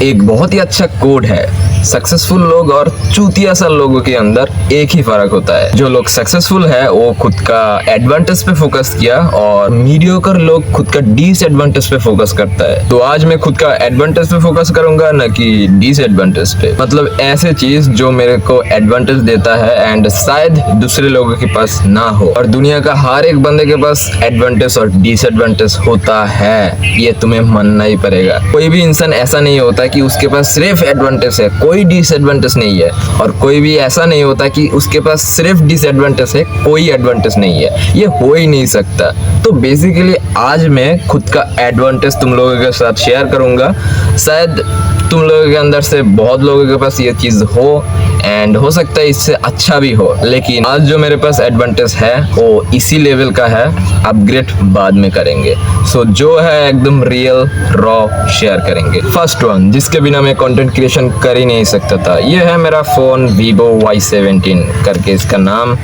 एक बहुत ही अच्छा कोड है, सक्सेसफुल लोग और चूतिया सा लोगों के अंदर एक ही फर्क होता है। जो लोग सक्सेसफुल है वो खुद का एडवांटेज पे फोकस किया और मीडियोकर लोग खुद का डिसएडवांटेज पे फोकस करता है। तो आज मैं खुद का एडवांटेज पे फोकस करूंगा न कि डिसएडवांटेज पे। मतलब ऐसे चीज जो मेरे को एडवांटेज देता है एंड शायद दूसरे लोगों के पास ना हो। और दुनिया का हर एक बंदे के पास एडवांटेज और डिसएडवांटेज होता है, ये तुम्हें मानना ही पड़ेगा। कोई भी इंसान ऐसा नहीं होता कि उसके पास सिर्फ एडवांटेज है, कोई डिसएडवांटेज नहीं है। और कोई भी ऐसा नहीं होता कि उसके पास सिर्फ डिसएडवांटेज है, कोई एडवांटेज नहीं है। ये हो ही नहीं सकता। तो बेसिकली आज मैं खुद का एडवांटेज तुम लोगों के साथ शेयर करूंगा। शायद तुम लोगों के अंदर से बहुत लोगों के पास ये चीज़ हो एंड हो सकता है इससे अच्छा भी हो, लेकिन आज जो मेरे पास एडवांटेज है वो इसी लेवल का है, अपग्रेड बाद में करेंगे। सो जो है एकदम रियल रॉ शेयर करेंगे। फर्स्ट वन जिसके बिना मैं कंटेंट क्रिएशन कर ही नहीं सकता था, ये है मेरा फ़ोन Vivo Y17 करके इसका नाम,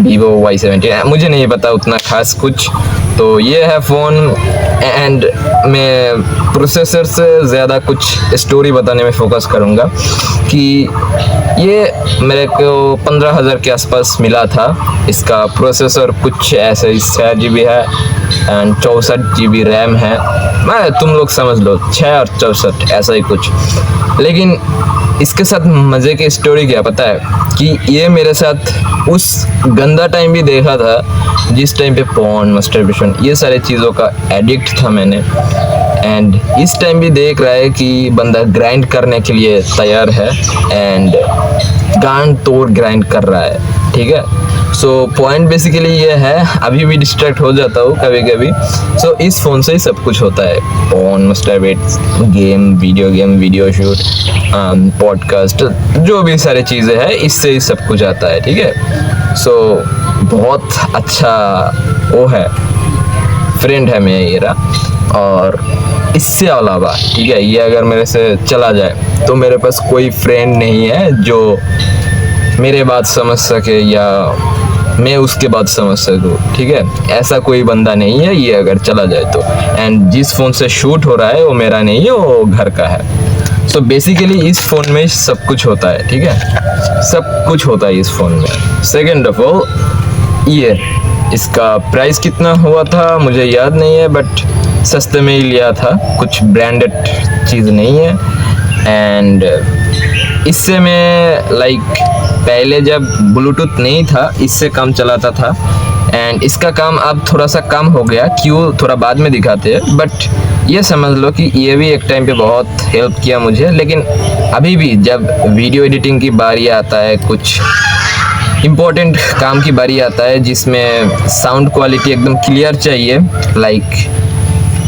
Vivo Y17। मुझे नहीं पता उतना खास कुछ, तो ये है फ़ोन। एंड मैं प्रोसेसर से ज़्यादा कुछ स्टोरी बताने में फोकस करूँगा कि ये मेरे को 15,000 के आसपास मिला था। इसका प्रोसेसर कुछ ऐसे 6 GB है एंड 64 GB रैम है। मैं तुम लोग समझ लो 6 और 64 ऐसा ही कुछ। लेकिन इसके साथ मज़े की स्टोरी क्या पता है कि ये मेरे साथ उस गंदा टाइम भी देखा था जिस टाइम पे पॉर्न, मास्टरबेशन, ये सारे चीज़ों का एडिक्ट था मैंने। एंड इस टाइम भी देख रहा है कि बंदा ग्राइंड करने के लिए तैयार है एंड गांड तोड़ ग्राइंड कर रहा है, ठीक है। सो पॉइंट बेसिकली ये है, अभी भी डिस्ट्रैक्ट हो जाता हूँ कभी कभी। सो इस फ़ोन से ही सब कुछ होता है, porn, masturbate, game, video shoot, podcast, जो भी सारी चीज़ें हैं इससे ही सब कुछ आता है, ठीक है। सो बहुत अच्छा वो है, फ्रेंड है मेरा। और इससे अलावा, ठीक है, ये अगर मेरे से चला जाए तो मेरे पास कोई फ्रेंड नहीं है जो मेरे बात समझ सके या मैं उसके बात समझ सकूँ, ठीक है। ऐसा कोई बंदा नहीं है ये अगर चला जाए तो। एंड जिस फ़ोन से शूट हो रहा है वो मेरा नहीं है, वो घर का है। सो बेसिकली इस फ़ोन में सब कुछ होता है, ठीक है, सब कुछ होता है इस फ़ोन में। सेकेंड ऑफ ऑल, ये इसका प्राइस कितना हुआ था मुझे याद नहीं है, बट सस्ते में ही लिया था, कुछ ब्रांडेड चीज़ नहीं है। एंड इससे मैं पहले जब ब्लूटूथ नहीं था इससे काम चलाता था एंड इसका काम अब थोड़ा सा कम हो गया, क्यों थोड़ा बाद में दिखाते हैं। बट ये समझ लो कि ये भी एक टाइम पे बहुत हेल्प किया मुझे। लेकिन अभी भी जब वीडियो एडिटिंग की बारी आता है, कुछ इम्पोर्टेंट काम की बारी आता है जिसमें साउंड क्वालिटी एकदम क्लियर चाहिए,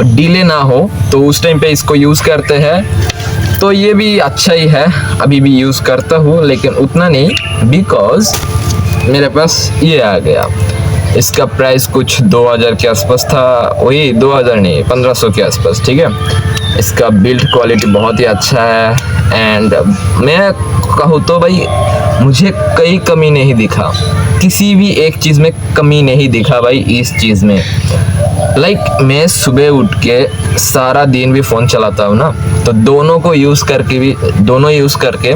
डिले ना हो, तो उस टाइम पे इसको यूज़ करते हैं। तो ये भी अच्छा ही है, अभी भी यूज़ करता हूँ, लेकिन उतना नहीं, बिकॉज़ मेरे पास ये आ गया। इसका प्राइस कुछ 2000 के आसपास था, वही 2000 नहीं, 1500 के आसपास, ठीक है। इसका बिल्ड क्वालिटी बहुत ही अच्छा है एंड मैं कहूँ तो भाई मुझे कोई कमी नहीं दिखा, किसी भी एक चीज़ में कमी नहीं दिखा भाई इस चीज़ में। मैं सुबह उठ के सारा दिन भी फ़ोन चलाता हूँ ना, तो दोनों यूज़ करके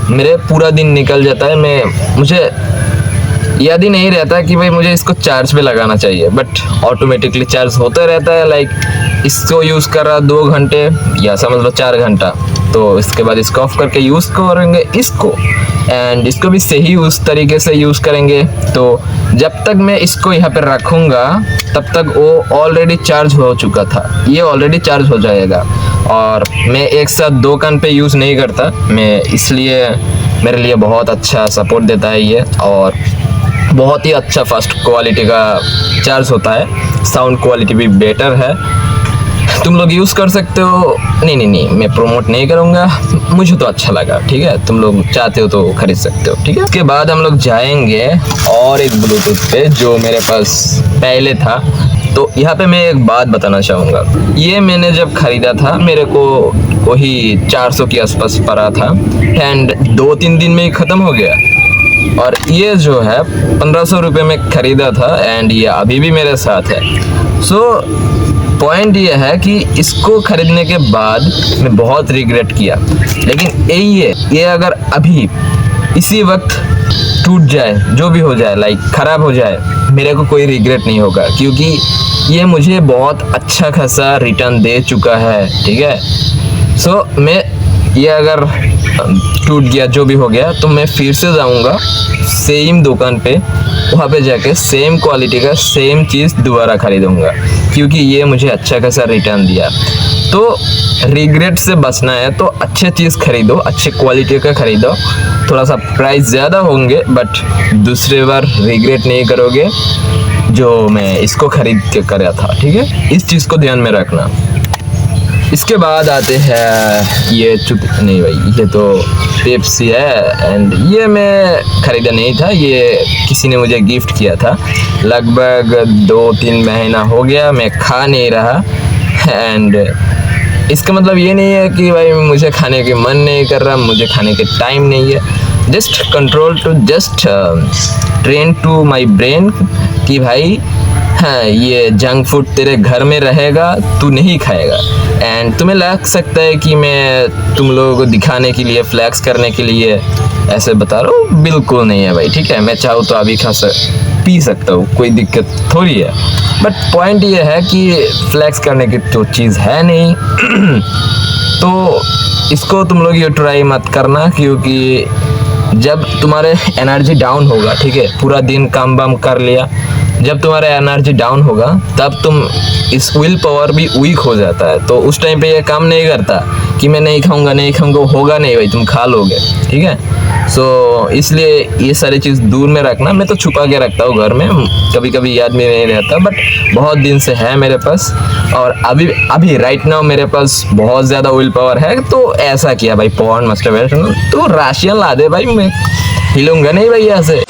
मेरे पूरा दिन निकल जाता है। मुझे याद ही नहीं रहता कि भाई मुझे इसको चार्ज पे लगाना चाहिए, बट ऑटोमेटिकली चार्ज होता रहता है। इसको यूज़ कर रहा 2 घंटे या समझ लो 4 घंटा, तो इसके बाद इसको ऑफ करके यूज़ करेंगे इसको, एंड इसको भी सही उस तरीके से यूज़ करेंगे। तो जब तक मैं इसको यहाँ पर रखूँगा तब तक वो ऑलरेडी चार्ज हो चुका था, ये ऑलरेडी चार्ज हो जाएगा। और मैं एक साथ 2 कान पे यूज़ नहीं करता मैं, इसलिए मेरे लिए बहुत अच्छा सपोर्ट देता है ये। और बहुत ही अच्छा फर्स्ट क्वालिटी का चार्ज होता है, साउंड क्वालिटी भी बेटर है, तुम लोग यूज़ कर सकते हो। नहीं, मैं प्रमोट नहीं करूँगा, मुझे तो अच्छा लगा, ठीक है। तुम लोग चाहते हो तो खरीद सकते हो, ठीक है। उसके बाद हम लोग जाएंगे और एक ब्लूटूथ पे जो मेरे पास पहले था। तो यहाँ पे मैं एक बात बताना चाहूँगा, ये मैंने जब ख़रीदा था मेरे को वही 400 के आसपास पड़ा था एंड 2-3 दिन में ही ख़त्म हो गया। और ये जो है 1500 रुपये में ख़रीदा था एंड ये अभी भी मेरे साथ है। सो पॉइंट ये है कि इसको खरीदने के बाद मैं बहुत रिग्रेट किया, लेकिन ये अगर अभी इसी वक्त टूट जाए, जो भी हो जाए, लाइक ख़राब हो जाए, मेरे को कोई रिग्रेट नहीं होगा, क्योंकि ये मुझे बहुत अच्छा खासा रिटर्न दे चुका है। ठीक है, सो मैं ये अगर टूट गया, जो भी हो गया, तो मैं फिर से जाऊंगा सेम दुकान पे, वहाँ पे जाके सेम क्वालिटी का सेम चीज़ दोबारा खरीदूंगा, क्योंकि ये मुझे अच्छा खासा रिटर्न दिया। तो रिग्रेट से बचना है तो अच्छे चीज़ खरीदो, अच्छे क्वालिटी का खरीदो, थोड़ा सा प्राइस ज़्यादा होंगे बट दूसरे बार रिग्रेट नहीं करोगे जो मैं इसको खरीद के करा था। ठीक है, इस चीज़ को ध्यान में रखना। इसके बाद आते हैं ये नहीं भाई, ये तो पेप्सी है, एंड ये मैं ख़रीदा नहीं था, ये किसी ने मुझे गिफ्ट किया था। लगभग 2-3 महीना हो गया मैं खा नहीं रहा, एंड इसका मतलब ये नहीं है कि भाई मुझे खाने के मन नहीं कर रहा, मुझे खाने के टाइम नहीं है। Just control to just train to my brain कि भाई हाँ, ये जंक फूड तेरे घर में रहेगा, तू नहीं खाएगा। एंड तुम्हें लग सकता है कि मैं तुम लोगों को दिखाने के लिए, फ्लैक्स करने के लिए ऐसे बता रहा हूँ, बिल्कुल नहीं है भाई। ठीक है, मैं चाहूँ तो अभी पी सकता हूँ, कोई दिक्कत थोड़ी है, बट पॉइंट ये है कि फ्लैक्स करने की तो चीज़ है नहीं तो इसको तुम लोग ये ट्राई मत करना, क्योंकि जब तुम्हारे एनर्जी डाउन होगा, ठीक है, पूरा दिन काम वाम कर लिया, जब तुम्हारा एनर्जी डाउन होगा तब तुम इस विल पावर भी वीक हो जाता है, तो उस टाइम पे ये काम नहीं करता कि मैं नहीं खाऊंगा, होगा नहीं भाई, तुम खा लोगे। ठीक है, सो इसलिए ये सारी चीज़ दूर में रखना। मैं तो छुपा के रखता हूँ घर में, कभी कभी याद में नहीं रहता, बट बहुत दिन से है मेरे पास, और अभी राइट नाउ मेरे पास बहुत ज़्यादा विल पावर है। तो ऐसा किया भाई, पॉर्न मास्टरबेशन, तो राशियन ला दे भाई, मैं हिलूंगा नहीं भाई ऐसे।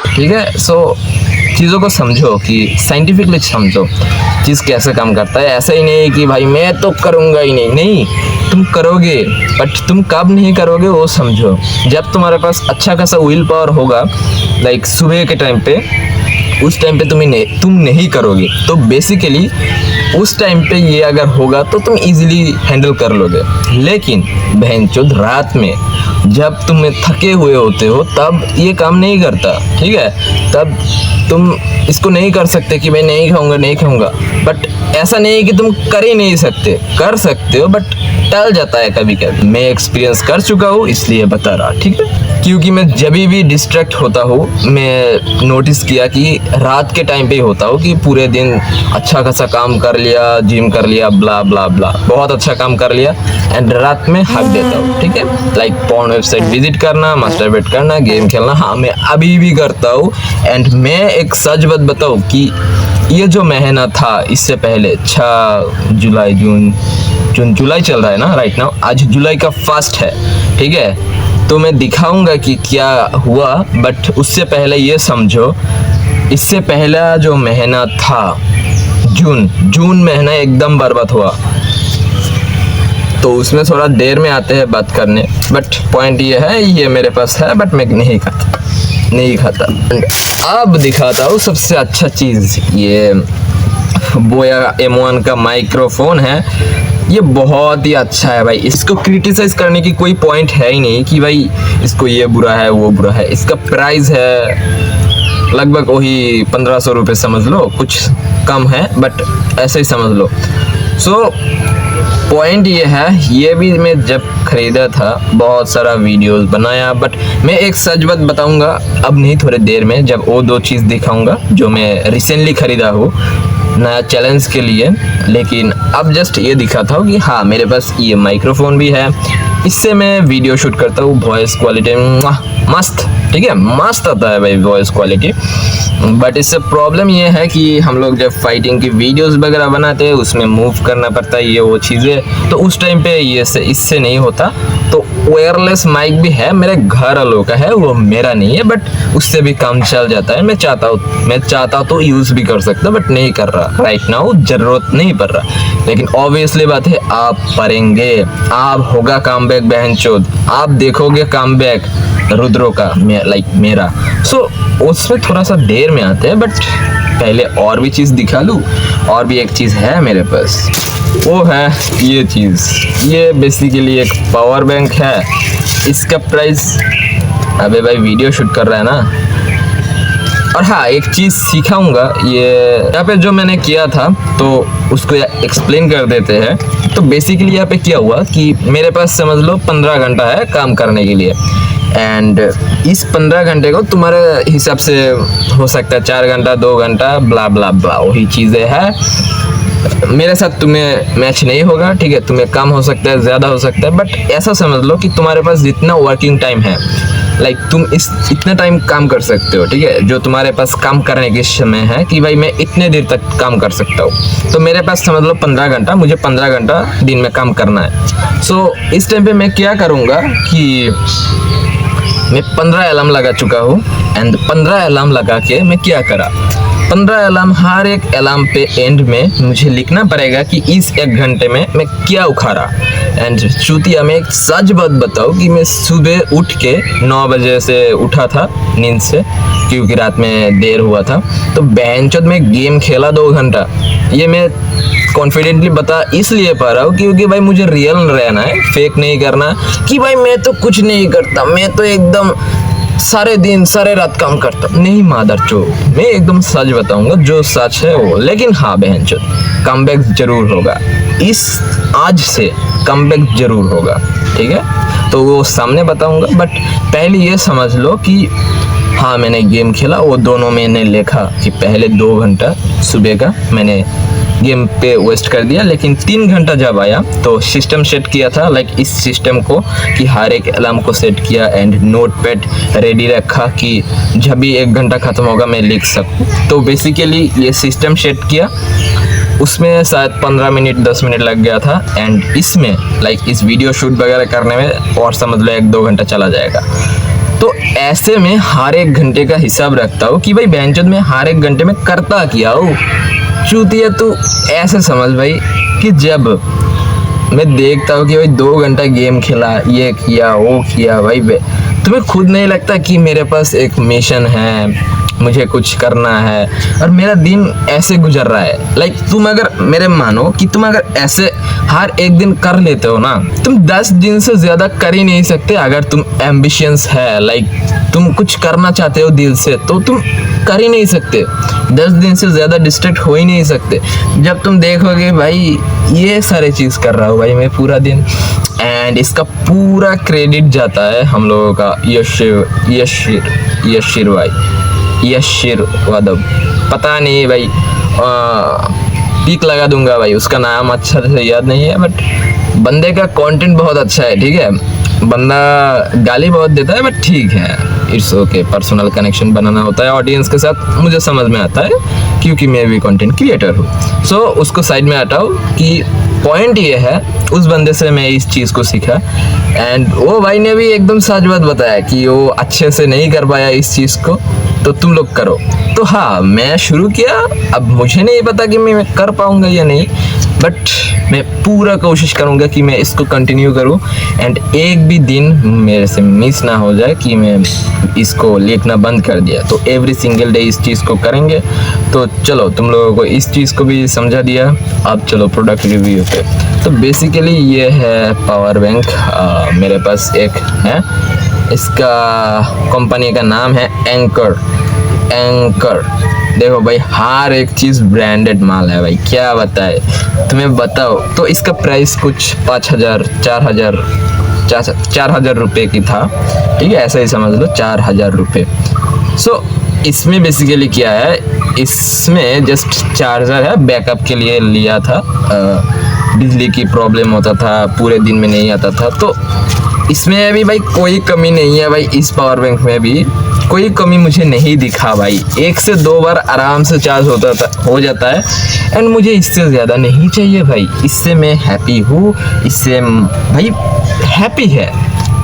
ठीक है, सो चीज़ों को समझो कि साइंटिफिकली समझो चीज़ कैसे काम करता है। ऐसा ही नहीं कि भाई मैं तो करूँगा ही नहीं, तुम करोगे, बट तुम कब नहीं करोगे वो समझो। जब तुम्हारे पास अच्छा खासा विल पावर होगा, लाइक सुबह के टाइम पे, उस टाइम पे तुम नहीं करोगे, तो बेसिकली उस टाइम पे ये अगर होगा तो तुम इजीली हैंडल कर लोगे। लेकिन बहनचोद रात में जब तुम थके हुए होते हो तब ये काम नहीं करता। ठीक है, तब तुम इसको नहीं कर सकते कि मैं नहीं खाऊंगा, बट ऐसा नहीं कि तुम कर ही नहीं सकते, कर सकते हो, बट टल जाता है कभी कभी। मैं एक्सपीरियंस कर चुका हूँ, इसलिए बता रहा। ठीक है, क्योंकि मैं जब भी डिस्ट्रैक्ट होता हूँ, मैं नोटिस किया कि रात के टाइम पे ही होता हूँ कि पूरे दिन अच्छा खासा काम कर लिया, जिम कर लिया, ब्ला ब्ला ब्ला, बहुत अच्छा काम कर लिया, एंड रात में हक देता हूँ। ठीक है, लाइक पॉर्न वेबसाइट विजिट करना, मास्टरबेट करना, गेम खेलना, हाँ मैं अभी भी करता हूँ। एंड मैं एक सच बात बताऊँ कि ये जो महीना था इससे पहले 6 जुलाई, जून जुलाई चल रहा है ना राइट नाउ, आज जुलाई का 1 है। ठीक है, तो मैं दिखाऊंगा कि क्या हुआ, बट उससे पहले ये समझो, इससे पहला जो महीना था जून महीना एकदम बर्बाद हुआ। तो उसमें थोड़ा देर में आते हैं बात करने, बट पॉइंट ये है, ये मेरे पास है बट मैं नहीं खाता। अब दिखाता हूँ सबसे अच्छा चीज़, ये बोया M1 का माइक्रोफोन है। ये बहुत ही अच्छा है भाई, इसको क्रिटिसाइज करने की कोई पॉइंट है ही नहीं कि भाई इसको ये बुरा है वो बुरा है। इसका प्राइस है लगभग वही 1500 रुपये समझ लो, कुछ कम है बट ऐसे ही समझ लो। सो पॉइंट ये है, ये भी मैं जब खरीदा था बहुत सारा वीडियोस बनाया, बट मैं एक सच बात बताऊंगा अब नहीं, थोड़े देर में जब वो 2 चीज़ दिखाऊंगा जो मैं रिसेंटली खरीदा हूँ नया चैलेंज के लिए। लेकिन अब जस्ट ये दिखाता हूँ कि हाँ मेरे पास ये माइक्रोफोन भी है, इससे मैं वीडियो शूट करता हूँ। वॉइस क्वालिटी मस्त, ठीक है, मस्त आता है भाई वॉइस क्वालिटी। बट इससे प्रॉब्लम ये है कि हम लोग जब फाइटिंग की वीडियोस वगैरह बनाते हैं उसमें मूव करना पड़ता है, ये वो चीज़ें, तो उस टाइम पे ये इससे नहीं होता। तो वायरलेस माइक भी है, मेरे घर वालों का है, वो मेरा नहीं है, बट उससे भी काम चल जाता है। मैं चाहता तो यूज़ भी कर सकता, बट नहीं कर रहा राइट नाउ, ज़रूरत नहीं पड़ रहा। लेकिन ऑब्वियसली बात है, आप पढ़ेंगे, आप होगा कम बैक बहनचोद, आप देखोगे कम बैक रुद्रो का, लाइक मेरा। सो उसमें थोड़ा सा देर में आते हैं, बट पहले और भी चीज़ दिखा लूँ। और भी एक चीज़ है मेरे पास, वो है ये चीज़। ये बेसिकली एक पावर बैंक है। इसका प्राइस, अबे भाई वीडियो शूट कर रहा है ना। और हाँ, एक चीज़ सिखाऊंगा, ये यहाँ पे जो मैंने किया था तो उसको एक्सप्लेन कर देते हैं। तो बेसिकली यहाँ पे क्या हुआ कि मेरे पास समझ लो 15 घंटा है काम करने के लिए, एंड इस 15 घंटे को तुम्हारे हिसाब से हो सकता है 4 घंटा 2 घंटा ब्ला ब्ला ब्ला, वही चीज़ें हैं। मेरे साथ तुम्हें मैच नहीं होगा, ठीक है, तुम्हें कम हो सकता है, ज़्यादा हो सकता है, बट ऐसा समझ लो कि तुम्हारे पास जितना वर्किंग टाइम है, लाइक तुम इतना टाइम काम कर सकते हो, ठीक है, जो तुम्हारे पास काम करने के समय है कि भाई मैं इतने देर तक काम कर सकता हूँ। तो मेरे पास समझ लो 15 घंटा, मुझे 15 घंटा दिन में काम करना है। सो इस टाइम पे मैं क्या करूँगा कि मैं 15 अलार्म लगा चुका हूँ, एंड 15 अलार्म लगा के मैं क्या करा, 15 अलार्म, हर एक अलार्म पे एंड में मुझे लिखना पड़ेगा कि इस 1 घंटे में मैं क्या उखाड़ा। एंड चूतिया, मैं एक सच बात बताऊँ कि मैं सुबह उठ के 9 बजे से उठा था नींद से, क्योंकि रात में देर हुआ था। तो बहनचोद में गेम खेला 2 घंटा। ये मैं कॉन्फिडेंटली बता इसलिए पा रहा हूँ क्योंकि भाई मुझे रियल रहना है, फेक नहीं करना कि भाई मैं तो कुछ नहीं करता, मैं तो एकदम सारे दिन सारे रात काम करता। नहीं मादरचो, मैं एकदम सच बताऊंगा, जो सच है वो। लेकिन हाँ बहनचोद, कमबैक जरूर होगा, इस आज से कमबैक जरूर होगा, ठीक है। तो वो सामने बताऊंगा, बट पहले ये समझ लो कि हाँ मैंने गेम खेला, वो दोनों मैंने लिखा कि पहले 2 घंटा सुबह का मैंने गेम पे वेस्ट कर दिया, लेकिन 3 घंटा जब आया तो सिस्टम सेट किया था, लाइक इस सिस्टम को कि हर एक अलार्म को सेट किया एंड नोटपैड रेडी रखा कि जब भी 1 घंटा ख़त्म होगा मैं लिख सकूँ। तो बेसिकली ये सिस्टम सेट किया, उसमें शायद 15 मिनट 10 मिनट लग गया था, एंड इसमें लाइक इस वीडियो शूट वगैरह करने में और समझ लो 1-2 घंटा चला जाएगा। तो ऐसे में हर 1 घंटे का हिसाब रखता हूँ कि भाई बहनचोद में हर 1 घंटे में करता क्या हूँ। चूतिया तू ऐसे समझ भाई कि जब मैं देखता हूँ कि भाई 2 घंटा गेम खेला, ये किया वो किया, भाई तुम्हें खुद नहीं लगता कि मेरे पास एक मिशन है, मुझे कुछ करना है और मेरा दिन ऐसे गुजर रहा है। लाइक तुम अगर मेरे मानो कि तुम अगर ऐसे हर 1 दिन कर लेते हो ना, तुम 10 दिन से ज़्यादा कर ही नहीं सकते। अगर तुम एम्बिशियस है, लाइक तुम कुछ करना चाहते हो दिल से, तो तुम कर ही नहीं सकते। 10 दिन से ज़्यादा डिस्ट्रैक्ट हो ही नहीं सकते। जब तुम देखोगे भाई ये सारे चीज़ कर रहा हूँ भाई मैं पूरा दिन, एंड इसका पूरा क्रेडिट जाता है हम लोगों का यशिर वादव, पता नहीं भाई, पिक लगा दूंगा भाई, उसका नाम अच्छा से याद नहीं है, बट बंदे का कंटेंट बहुत अच्छा है, ठीक है। बंदा गाली बहुत देता है बट ठीक है, इट्स ओके। पर्सनल कनेक्शन बनाना होता है ऑडियंस के साथ, मुझे समझ में आता है क्योंकि मैं भी कंटेंट क्रिएटर हूँ। सो उसको साइड में हटाओ कि पॉइंट ये है, उस बंदे से मैं इस चीज़ को सीखा, एंड वो भाई ने भी एकदम सच बात बताया कि वो अच्छे से नहीं कर पाया इस चीज़ को, तो तुम लोग करो। तो हाँ, मैं शुरू किया, अब मुझे नहीं पता कि मैं कर पाऊँगा या नहीं, बट मैं पूरा कोशिश करूँगा कि मैं इसको कंटिन्यू करूँ, एंड एक भी दिन मेरे से मिस ना हो जाए कि मैं इसको लिखना बंद कर दिया। तो एवरी सिंगल डे इस चीज़ को करेंगे। तो चलो, तुम लोगों को इस चीज़ को भी समझा दिया, अब चलो प्रोडक्ट रिव्यू पे। तो बेसिकली ये है पावर बैंक, मेरे पास एक है, इसका कंपनी का नाम है एंकर। देखो भाई, हर एक चीज़ ब्रांडेड माल है भाई, क्या बताए तुम्हें, बताओ। तो इसका प्राइस कुछ 4,000 रुपये की था, ठीक है, ऐसा ही समझ लो 4,000 रुपये। सो इसमें बेसिकली क्या है, इसमें जस्ट चार्जर है, बैकअप के लिए लिया था, बिजली की प्रॉब्लम होता था, पूरे दिन में नहीं आता था। तो इसमें भी भाई कोई कमी नहीं है भाई, इस पावर बैंक में भी कोई कमी मुझे नहीं दिखा भाई। 1 से 2 बार आराम से चार्ज हो जाता है, एंड मुझे इससे ज़्यादा नहीं चाहिए भाई। इससे मैं हैप्पी हूँ, इससे भाई हैप्पी है,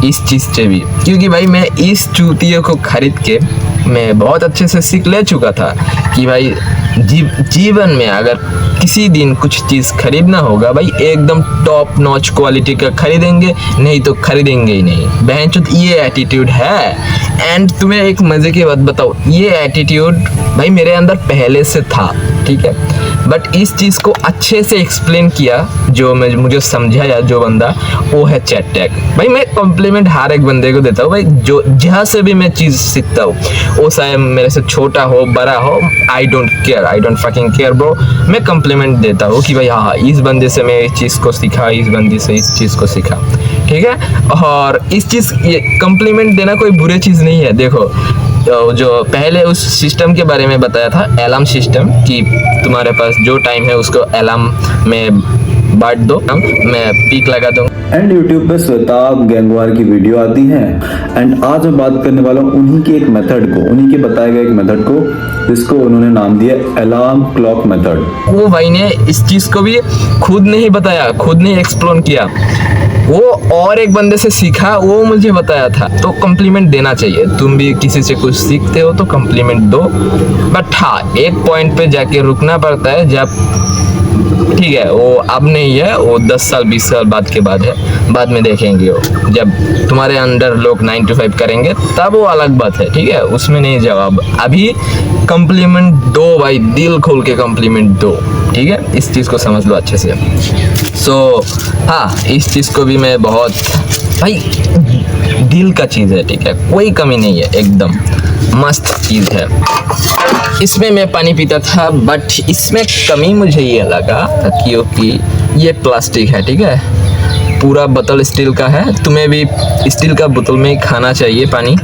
इस चीज़ से भी, क्योंकि भाई मैं इस चूतिए को खरीद के मैं बहुत अच्छे से सीख ले चुका था कि भाई जीवन में अगर किसी दिन कुछ चीज़ खरीदना होगा भाई एकदम टॉप नॉच क्वालिटी का खरीदेंगे, नहीं तो खरीदेंगे ही नहीं। बहनचोद ये एटीट्यूड है। एंड तुम्हें एक मज़े की बात बताओ, ये एटीट्यूड भाई मेरे अंदर पहले से था, ठीक है, बट इस चीज़ को अच्छे से एक्सप्लेन किया जो मुझे समझाया जो बंदा, वो है चैट टैग। भाई मैं कॉम्प्लीमेंट हर एक बंदे को देता हूँ भाई, जो जहाँ से भी मैं चीज़ सीखता हूँ, वो चाहे मेरे से छोटा हो बड़ा हो, I don't care, I don't fucking care bro, मैं कॉम्प्लीमेंट देता हूँ कि भाई हाँ इस बंदे से मैं इस चीज़ को सीखा, इस बंदे से इस चीज़ को सीखा, ठीक है। और इस चीज़ ये कॉम्प्लीमेंट देना कोई बुरी चीज़ नहीं है। देखो जो पहले उस सिस्टम के बारे में बताया था, अलार्म सिस्टम, कि तुम्हारे पास जो टाइम है उसको अलार्म में बांट दो, मैं पीक लगा दूंगा। एंड यूट्यूब पे श्वेताब गैंगवार की वीडियो आती है। एंड आज मैं बात करने वाला हूँ उन्हीं के एक मेथड को, उन्हीं के बताए गए एक मेथड को, जिसको उन्होंने नाम दिया अलार्म क्लॉक मेथड। वो भाई ने इस चीज़ को भी खुद नहीं बताया, खुद नहीं एक्सप्लोर किया, वो और एक बंदे से सीखा, वो मुझे बताया था। तो कॉम्प्लीमेंट देना चाहिए, तुम भी किसी से कुछ सीखते हो तो कॉम्प्लीमेंट दो, बट हाँ एक पॉइंट पे जाके रुकना पड़ता है, जब ठीक है वो अब नहीं है, वो 10 साल 20 साल बाद के बाद है, बाद में देखेंगे वो, जब तुम्हारे अंडर लोग 9 to 5 करेंगे तब वो अलग बात है, ठीक है, उसमें नहीं जवाब। अभी कॉम्प्लीमेंट दो भाई, दिल खोल के कॉम्प्लीमेंट दो, ठीक है, इस चीज़ को समझ लो अच्छे से। हाँ इस चीज़ को भी मैं बहुत भाई दिल का चीज़ है, ठीक है, कोई कमी नहीं है, एकदम मस्त चीज़ है। इसमें मैं पानी पीता था, बट इसमें कमी मुझे ये लगा क्योंकि ये प्लास्टिक है, ठीक है, पूरा बोतल स्टील का है। तुम्हें भी स्टील का बोतल में ही खाना चाहिए पानी,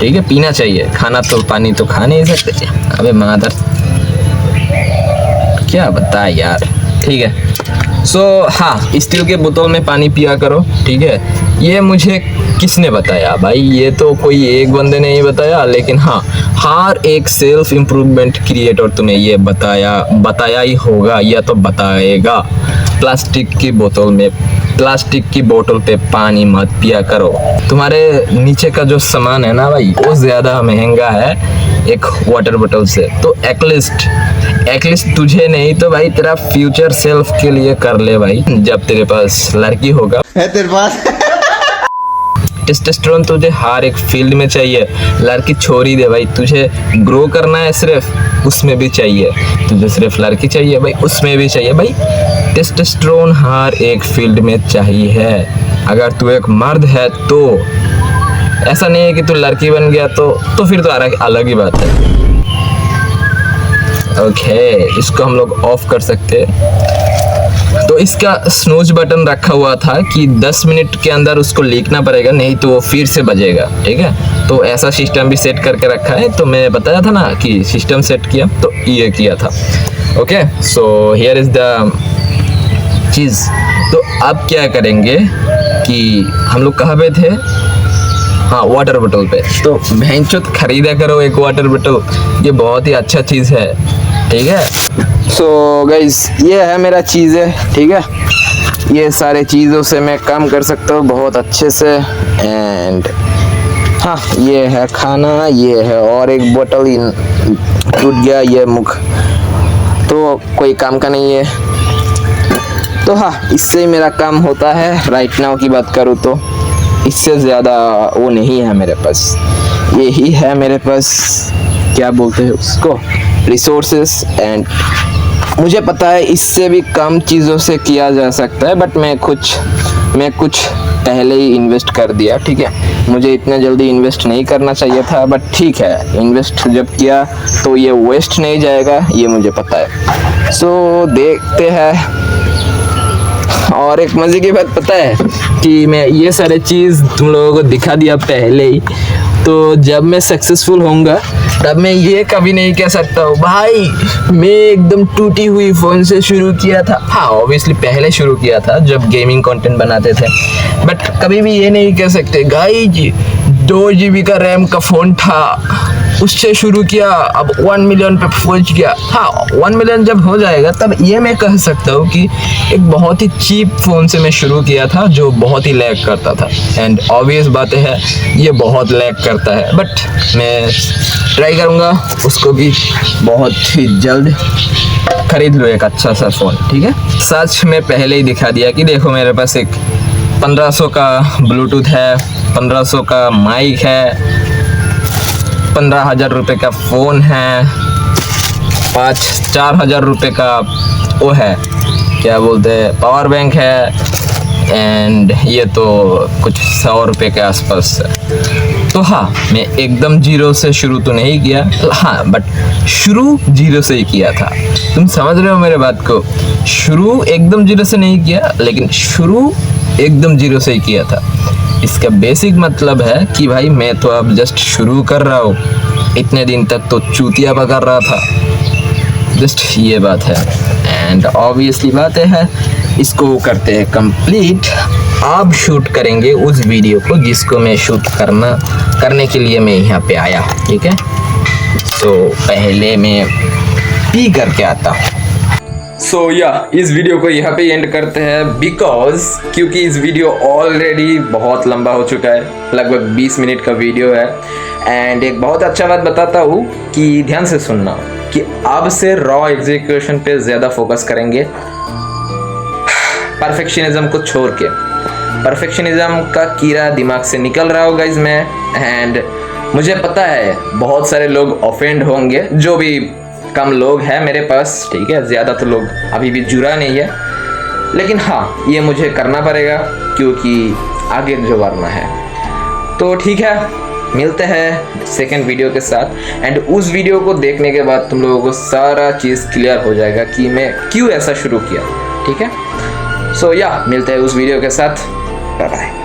ठीक है, पीना चाहिए, खाना तो पानी तो खा नहीं सकते। अबे मादर क्या बता यार, ठीक है। हाँ स्टील के बोतल में पानी पिया करो, ठीक है। ये मुझे किसने बताया भाई, ये तो कोई एक बंदे ने ही बताया, लेकिन हाँ हर एक सेल्फ इम्प्रूवमेंट क्रिएटर तुम्हें ये बताया ही होगा या तो बताएगा। प्लास्टिक की बोतल पे पानी मत पिया करो। तुम्हारे नीचे का जो सामान है ना भाई, वो ज़्यादा महंगा है एक वाटर बोतल से। तो एटलीस्ट तुझे नहीं तो भाई तेरा फ्यूचर सेल्फ के लिए कर ले भाई, जब तेरे पास लड़की होगा है तेरे पास। टेस्टोस्टेरोन तुझे हर एक फील्ड में चाहिए, लड़की छोड़ी दे भाई, तुझे ग्रो करना है सिर्फ उसमें भी चाहिए, तुझे सिर्फ लड़की चाहिए भाई उसमें भी चाहिए भाई। टेस्टोस्टेरोन हर एक फील्ड में चाहिए। अगर तू एक मर्द है तो ऐसा नहीं है कि तू लड़की बन गया तो फिर तो अलग ही बात है। ओके इसको हम लोग ऑफ कर सकते हैं। तो इसका स्नूज बटन रखा हुआ था कि 10 मिनट के अंदर उसको लिखना पड़ेगा, नहीं तो वो फिर से बजेगा, ठीक है। तो ऐसा सिस्टम भी सेट करके रखा है। तो मैं बताया था ना कि सिस्टम सेट किया, तो ये किया था। Okay so here is the चीज़। तो अब क्या करेंगे कि हम लोग कहाँ पे थे, हाँ वाटर बोतल पे। तो भैंचोद खरीदा करो एक वाटर बोतल, ये बहुत ही अच्छा चीज़ है, ठीक है। सो गाइस ये है मेरा चीज़ है, ठीक है, ये सारे चीज़ों से मैं काम कर सकता हूँ बहुत अच्छे से। एंड हाँ ये है खाना, ये है और एक बोतल टूट गया, ये मुख तो कोई काम का नहीं है। तो हाँ इससे ही मेरा काम होता है। राइट नाउ की बात करूँ तो इससे ज़्यादा वो नहीं है मेरे पास, यही है मेरे पास, क्या बोलते हैं उसको, रिसोर्सेस। एंड मुझे पता है इससे भी कम चीज़ों से किया जा सकता है, बट मैं कुछ पहले ही इन्वेस्ट कर दिया, ठीक है। मुझे इतना जल्दी इन्वेस्ट नहीं करना चाहिए था, बट ठीक है इन्वेस्ट जब किया तो ये वेस्ट नहीं जाएगा, ये मुझे पता है। सो देखते हैं। और एक मज़े की बात पता है कि मैं ये सारे चीज़ तुम लोगों को दिखा दिया पहले ही, तो जब मैं सक्सेसफुल होऊंगा तब मैं ये कभी नहीं कह सकता हूँ भाई मैं एकदम टूटी हुई फ़ोन से शुरू किया था। हाँ ऑब्वियसली पहले शुरू किया था जब गेमिंग कंटेंट बनाते थे, बट कभी भी ये नहीं कह सकते गाइस 2 GB का रैम का फ़ोन था, उससे शुरू किया, अब 1 मिलियन पे पहुंच गया। हाँ, 1 मिलियन जब हो जाएगा तब ये मैं कह सकता हूँ कि एक बहुत ही चीप फ़ोन से मैं शुरू किया था जो बहुत ही लैग करता था। एंड ऑब्वियस बात है ये बहुत लैग करता है, बट मैं ट्राई करूँगा उसको भी बहुत ही जल्द खरीद लो एक अच्छा सा फ़ोन, ठीक है। सच में पहले ही दिखा दिया कि देखो मेरे पास एक 1500 का ब्लूटूथ है, 1500 का माइक है, 15,000 रुपये का फ़ोन है, 4,000 रुपये का वो है, क्या बोलते हैं, पावर बैंक है, एंड ये तो कुछ 100 रुपये के आसपास है। तो हाँ, मैं एकदम जीरो से शुरू तो नहीं किया, हाँ बट शुरू जीरो से ही किया था। तुम समझ रहे हो मेरे बात को? शुरू एकदम जीरो से नहीं किया, लेकिन शुरू एकदम जीरो से ही किया था। इसका बेसिक मतलब है कि भाई मैं तो अब जस्ट शुरू कर रहा हूँ, इतने दिन तक तो चूतिया पकड़ रहा था, जस्ट ये बात है। एंड ऑब्वियसली बात है इसको करते हैं कंप्लीट। आप शूट करेंगे उस वीडियो को जिसको मैं शूट करने के लिए मैं यहाँ पे आया, ठीक है। तो पहले मैं पी करके आता हूँ। सो इस वीडियो को यहाँ पे एंड करते हैं क्योंकि इस वीडियो ऑलरेडी बहुत लंबा हो चुका है, लगभग 20 मिनट का वीडियो है। एंड एक बहुत अच्छा बात बताता हूँ कि ध्यान से सुनना कि अब से रॉ एग्जीक्यूशन पे ज़्यादा फोकस करेंगे, परफेक्शनिज्म को छोड़ के। परफेक्शनिज्म का कीड़ा दिमाग से निकल रहा होगा इसमें। एंड मुझे पता है बहुत सारे लोग ऑफेंड होंगे, जो भी कम लोग हैं मेरे पास, ठीक है, ज़्यादा तो लोग अभी भी जुड़ा नहीं है, लेकिन हाँ ये मुझे करना पड़ेगा क्योंकि आगे जो बढ़ना है। तो ठीक है, मिलते हैं सेकंड वीडियो के साथ। एंड उस वीडियो को देखने के बाद तुम लोगों को सारा चीज़ क्लियर हो जाएगा कि मैं क्यों ऐसा शुरू किया, ठीक है। सो मिलते हैं उस वीडियो के साथ। Bye bye.